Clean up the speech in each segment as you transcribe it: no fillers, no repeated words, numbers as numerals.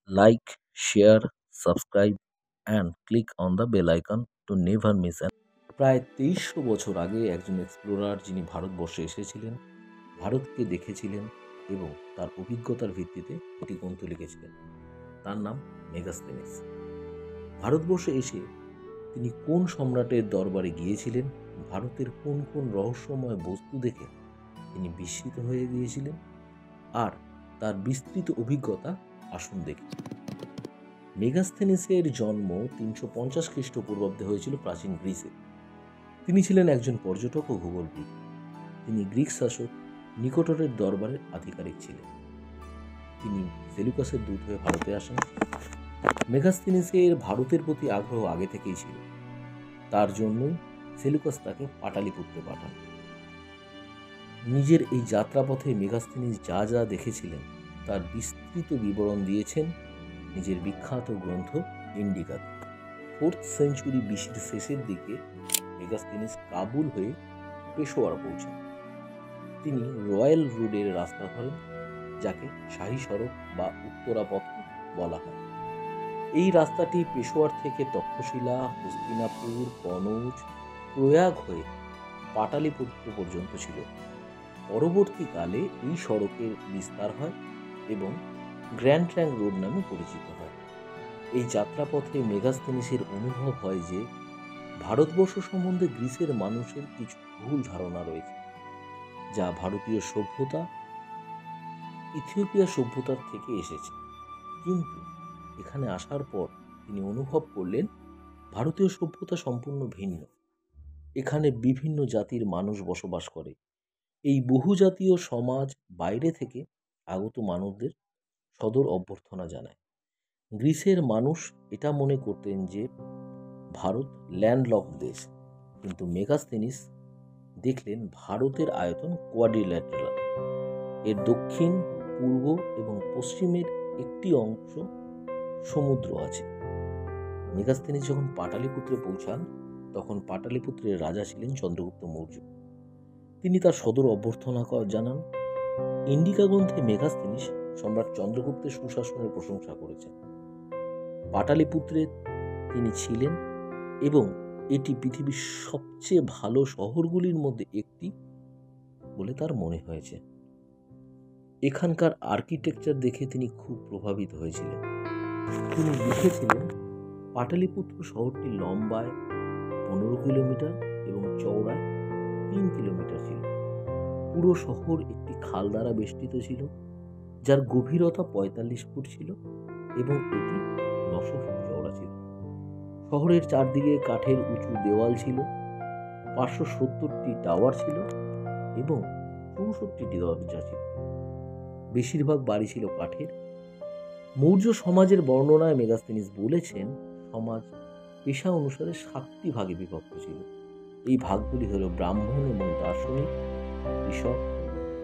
Like, share, subscribe, and click on the bell icon to never miss an প্রায় 2300 বছর আগে একজন explorer যিনি ভারতবর্ষে এসেছিলেন, ভারতকে দেখেছিলেন এবং তার অভিজ্ঞতার ভিত্তিতে একটি গ্রন্থ লিখেছিলেন। তার নাম মেগাস্তেনিস। ভারতবর্ষে এসে তিনি কোন সম্রাটের দরবারে গিয়েছিলেন, ভারতের কোন কোন রহস্যময় বস্তু দেখে তিনি বিস্মিত হয়ে গিয়েছিলেন, আর তার বিস্তৃত অভিজ্ঞতা আসুন দেখি। মেগাস্থেনিসের জন্ম 350 খ্রিস্টপূর্বাব্দে হয়েছিল প্রাচীন গ্রিসে। তিনি ছিলেন একজন পর্যটক ও ভূগোলবিদ। তিনি গ্রিক শাসক নিকটরের দরবারের আধিকারিক ছিলেন। তিনি সেলুকাসের দূত হয়ে ভারতে আসেন। মেগাস্থেনিসের ভারতের প্রতি আগ্রহ আগে থেকেই ছিল। তার জন্যই সেলুকাস তাকে পাটালিপুত্রে পাঠান। নিজের এই যাত্রাপথে মেগাস্থেনিস যা যা দেখেছিলেন তার বিস্তৃত বিবরণ দিয়েছেন নিজের বিখ্যাত গ্রন্থ ইন্ডিকাতে। 4th সেঞ্চুরি BC-র শেষের দিকে মেগাস্থেনিস কাবুল হয়ে পেশোয়ার পৌঁছান। তিনি রয়্যাল রোডের রাস্তা ধরেন, যাকে শাহী সড়ক বা উত্তরা পথ বলা হয়। এই রাস্তাটি পেশোয়ার থেকে তক্ষশিলা, হস্তিনাপুর, কনৌজ, প্রয়াগ হয়ে পাটালিপুত্র পর্যন্ত ছিল। পরবর্তীকালে এই সড়কের বিস্তার হয় এবং গ্র্যান্ড ট্রাঙ্ক রোড নামে পরিচিত হয়। এই যাত্রাপথে মেগাস্থেনিসের অনুভব হয় যে ভারতবর্ষ সম্বন্ধে গ্রিসের মানুষের কিছু ভুল ধারণা রয়েছে, যা ভারতীয় সভ্যতা ইথিওপিয়া সভ্যতার থেকে এসেছে। কিন্তু এখানে আসার পর তিনি অনুভব করলেন ভারতীয় সভ্যতা সম্পূর্ণ ভিন্ন। এখানে বিভিন্ন জাতির মানুষ বসবাস করে। এই বহুজাতীয় সমাজ বাইরে থেকে আগত মানুষদের সদর অভ্যর্থনা জানায়। গ্রিসের মানুষ এটা মনে করতেন যে ভারত ল্যান্ডলক দেশ, কিন্তু মেগাস্থেনিস দেখলেন ভারতের আয়তন কোয়াড্রিল্যাটেরাল। এর দক্ষিণ, পূর্ব এবং পশ্চিমের একটি অংশ সমুদ্র আছে। মেগাস্থেনিস যখন পাটালিপুত্রে পৌঁছান, তখন পাটালিপুত্রের রাজা ছিলেন চন্দ্রগুপ্ত মৌর্য। তিনি তার সদর অভ্যর্থনা জানান। ইন্ডিকা গ্রন্থে মেগাস্থেনিস সম্রাট চন্দ্রগুপ্তের সুশাসনের প্রশংসা করেছেন। পাটালিপুত্রে তিনি ছিলেন এবং এটি পৃথিবীর সবচেয়ে ভালো শহরগুলির মধ্যে একটি বলে তার মনে হয়েছে। এখানকার আর্কিটেকচার দেখে তিনি খুব প্রভাবিত হয়েছিলেন। তিনি লিখেছিলেন, পাটালিপুত্র শহরটি লম্বায় 15 কিলোমিটার এবং চওড়ায় 3 কিলোমিটার ছিল। পুরো শহর একটি খাল দ্বারা বেষ্টিত ছিল, যার গভীরতা 45 ফুট ছিল এবং এটি 900 ফুট চওড়া ছিল। শহরের চারদিকে কাঠের উঁচু দেওয়াল ছিল, 570টি টাওয়ার ছিল এবং 64টি দরজা ছিল। বেশিরভাগ বাড়ি ছিল কাঠের। মৌর্য সমাজের বর্ণনায় মেগাস্থেনিস বলেছেন, সমাজ পেশা অনুসারে 7টি ভাগে বিভক্ত ছিল। এই ভাগগুলি হল ব্রাহ্মণ এবং দার্শনিক, কৃষক,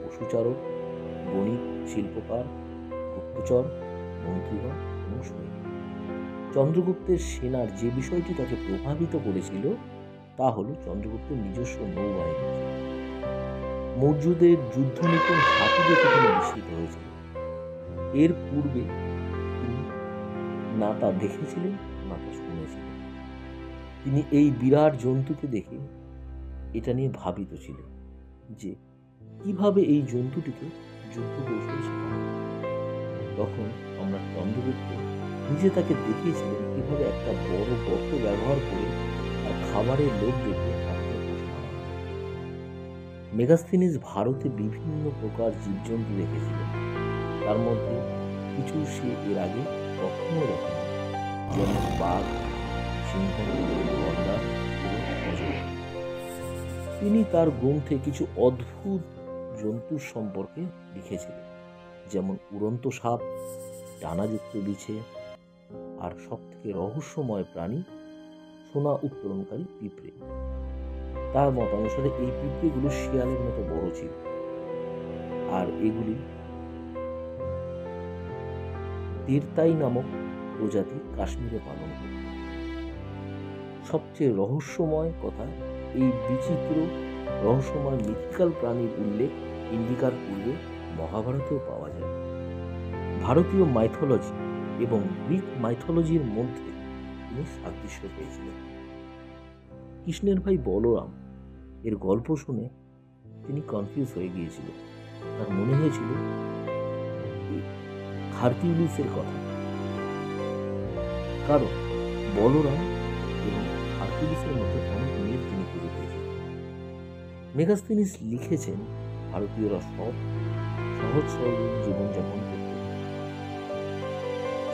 পশুচারক, বণিক, শিল্পকার, গুপ্তচর, মন্ত্রীগণ এবং সৈনিক। চন্দ্রগুপ্তের সেনার যে বিষয়টি তাকে প্রভাবিত করেছিল তা হল চন্দ্রগুপ্তের নিজস্ব নৌবাহিনী। মৌর্যদের যুদ্ধ নিপুণ হাতি দেখে তিনি বিস্মিত হয়েছিল। এর পূর্বে তিনি না তা দেখেছিলেন না তা শুনেছিলেন। তিনি এই বিরাট জন্তুকে দেখে এটা নিয়ে ভাবিত ছিলেন যে কিভাবে এই জন্তুটিকে যুদ্ধ কৌশল শেখানো। তখন সম্রাট চন্দ্রগুপ্ত নিজে তাকে দেখিয়েছিলেন কিভাবে একটা বড় গর্ত ব্যবহার করে আর খাবারের লোভ দেখে হাতিকে পোষ মানানো। মেগাস্থেনিস ভারতে বিভিন্ন প্রকার জীবজন্তু দেখেছিলেন। তার মধ্যে কিছু সে এর আগে কখনো দেখেনি, যেমন বাঘ, সিংহ, গন্ডার এবং অজগর। তিনি তার গ্রন্থে কিছু অদ্ভুত জন্তুর সম্পর্কে লিখেছিলেন, যেমন উড়ন্ত সাপ, ডানাযুক্ত বিছে, আর সবথেকে রহস্যময় প্রাণী সোনা উত্তোলনকারী পিঁপড়ে। তার মতানুসারে এই পিঁপড়েগুলো শিয়ালের মতো বড় ছিল, আর এগুলি তেরতাই নামক প্রজাতি কাশ্মীরে পালন করে। সবচেয়ে রহস্যময় কথা, এই বিচিত্র রহস্যময় মিথিক্যাল প্রাণীর উল্লেখ ইন্ডিকার পূর্বে মহাভারতেও পাওয়া যায়। ভারতীয় মাইথোলজি এবং গ্রিক মাইথোলজির মধ্যে তিনি সাদৃশ্য পেয়েছিলেন। কৃষ্ণের ভাই বলরাম এর গল্প শুনে তিনি কনফিউজ হয়ে গিয়েছিলেন। তার মনে হয়েছিল হারকিউলিসের কথা, কারণ বলরাম এবং হারকিউলিসের মধ্যে অনেক মিল তিনি খুঁজে পেয়েছেন। মেগাস্তিনিস লিখেছেন ভারতীয়রা সব সহজ সরল জীবনযাপন করত।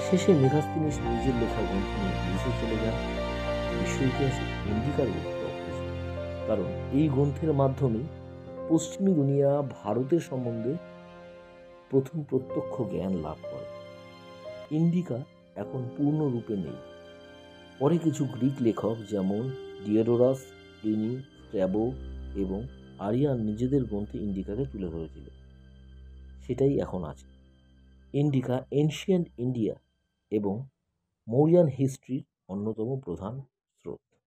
শেষে মেগাস্তিনিস নিজের লেখা গ্রন্থ নিয়ে গ্রিসে চলে যান। বিশ্ব ইতিহাসে ইন্ডিকার গুরুত্ব অপরিসীম, কারণ এই গ্রন্থের মাধ্যমে পশ্চিমী দুনিয়া ভারতের সম্বন্ধে প্রথম প্রত্যক্ষ জ্ঞান লাভ করে। ইন্ডিকা এখন পূর্ণরূপে নেই। পরে কিছু গ্রিক লেখক যেমন ডিওডোরাস, প্লিনি, স্ট্র্যাবো এবং আরিয়ান নিজেদের গ্রন্থে ইন্ডিকাকে তুলে ধরেছিল। সেটাই এখন আছে। ইন্ডিকা এনশিয়েন্ট ইন্ডিয়া এবং মৌরিয়ান হিস্ট্রির অন্যতম প্রধান